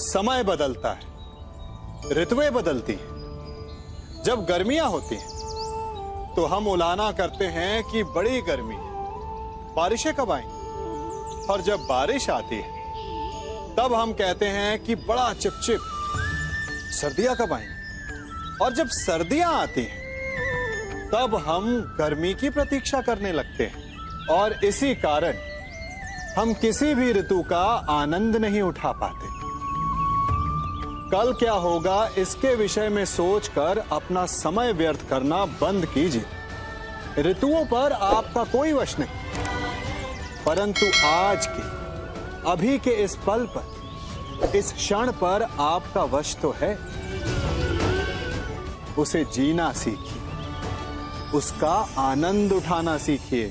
समय बदलता है, ऋतुएं बदलती हैं। जब गर्मियां होती हैं तो हम उलाना करते हैं कि बड़ी गर्मी है, बारिशें कब आएंगी। और जब बारिश आती है तब हम कहते हैं कि बड़ा चिपचिप, सर्दियां कब आएंगी। और जब सर्दियां आती हैं तब हम गर्मी की प्रतीक्षा करने लगते हैं। और इसी कारण हम किसी भी ऋतु का आनंद नहीं उठा पाते। कल क्या होगा इसके विषय में सोचकर अपना समय व्यर्थ करना बंद कीजिए। ऋतुओं पर आपका कोई वश नहीं, परंतु आज के, अभी के इस पल पर, इस क्षण पर आपका वश तो है। उसे जीना सीखिए, उसका आनंद उठाना सीखिए।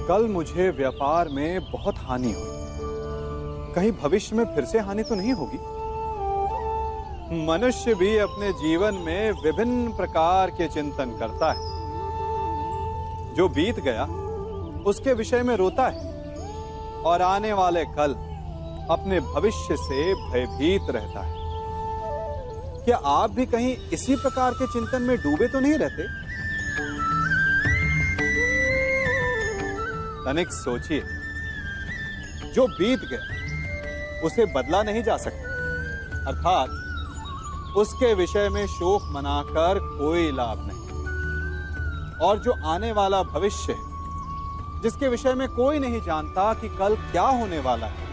कल मुझे व्यापार में बहुत हानि हुई, कहीं भविष्य में फिर से हानि तो नहीं होगी। मनुष्य भी अपने जीवन में विभिन्न प्रकार के चिंतन करता है। जो बीत गया उसके विषय में रोता है और आने वाले कल अपने भविष्य से भयभीत रहता है। क्या आप भी कहीं इसी प्रकार के चिंतन में डूबे तो नहीं रहते? तनिक सोचिए, जो बीत गया उसे बदला नहीं जा सकता, अर्थात उसके विषय में शोक मनाकर कोई लाभ नहीं। और जो आने वाला भविष्य है, जिसके विषय में कोई नहीं जानता कि कल क्या होने वाला है,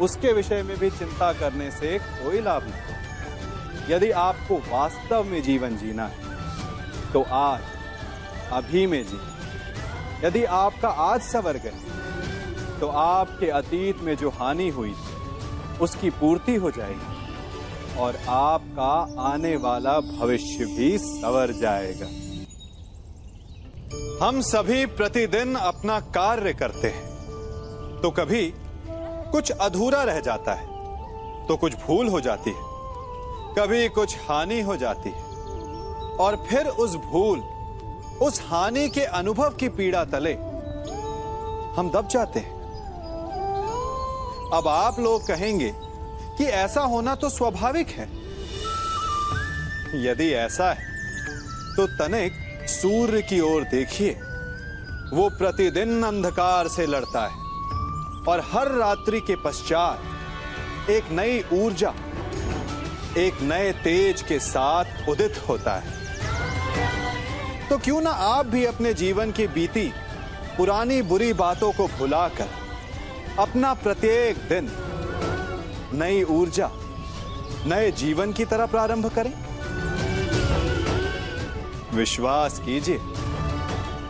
उसके विषय में भी चिंता करने से कोई लाभ नहीं। यदि आपको वास्तव में जीवन जीना है तो आज, अभी में जी। यदि आपका आज सवर गया तो आपके अतीत में जो हानि हुई थी उसकी पूर्ति हो जाएगी और आपका आने वाला भविष्य भी सवर जाएगा। हम सभी प्रतिदिन अपना कार्य करते हैं तो कभी कुछ अधूरा रह जाता है, तो कुछ भूल हो जाती है, कभी कुछ हानि हो जाती है और फिर उस भूल, उस हानि के अनुभव की पीड़ा तले हम दब जाते हैं। अब आप लोग कहेंगे कि ऐसा होना तो स्वाभाविक है। यदि ऐसा है तो तनिक सूर्य की ओर देखिए। वो प्रतिदिन अंधकार से लड़ता है और हर रात्रि के पश्चात एक नई ऊर्जा, एक नए तेज के साथ उदित होता है। तो क्यों ना आप भी अपने जीवन की बीती पुरानी बुरी बातों को भुलाकर अपना प्रत्येक दिन नई ऊर्जा, नए जीवन की तरह प्रारंभ करें। विश्वास कीजिए,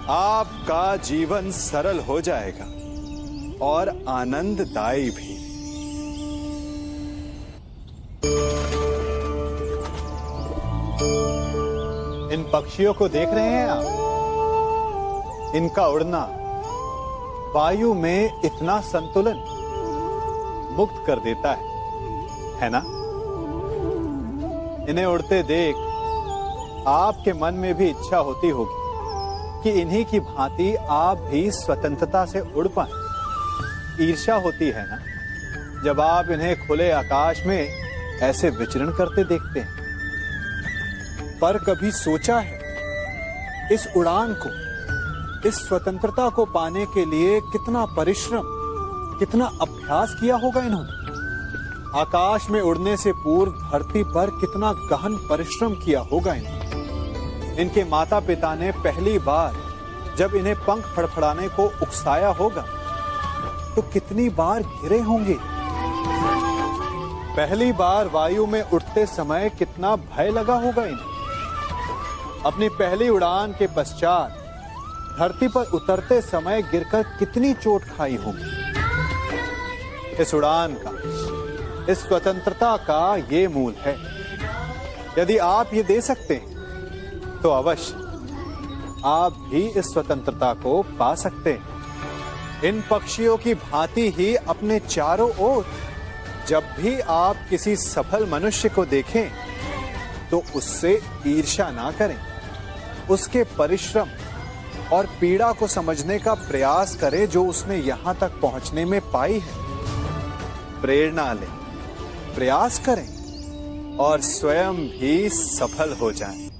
आपका जीवन सरल हो जाएगा और आनंददायी भी। इन पक्षियों को देख रहे हैं आप? इनका उड़ना वायु में इतना संतुलन मुक्त कर देता है ना? इन्हें उड़ते देख आपके मन में भी इच्छा होती होगी कि इन्हीं की भांति आप भी स्वतंत्रता से उड़ पाएं। ईर्ष्या होती है ना, जब आप इन्हें खुले आकाश में ऐसे विचरण करते देखते हैं। पर कभी सोचा है, इस उड़ान को, इस स्वतंत्रता को पाने के लिए कितना परिश्रम, कितना अभ्यास किया होगा इन्होंने? आकाश में उड़ने से पूर्व धरती पर कितना गहन परिश्रम किया होगा इन्होंने। इनके माता पिता ने पहली बार जब इन्हें पंख फड़फड़ाने को उकसाया होगा तो कितनी बार गिरे होंगे। पहली बार वायु में उड़ते समय कितना भय लगा होगा इन्हें। अपनी पहली उड़ान के पश्चात धरती पर उतरते समय गिरकर कितनी चोट खाई होगी। इस उड़ान का, इस स्वतंत्रता का ये मूल है। यदि आप ये दे सकते हैं तो अवश्य आप भी इस स्वतंत्रता को पा सकते हैं। इन पक्षियों की भांति ही अपने चारों ओर जब भी आप किसी सफल मनुष्य को देखें तो उससे ईर्ष्या ना करें, उसके परिश्रम और पीड़ा को समझने का प्रयास करें जो उसने यहां तक पहुंचने में पाई है। प्रेरणा लें, प्रयास करें और स्वयं भी सफल हो जाएं।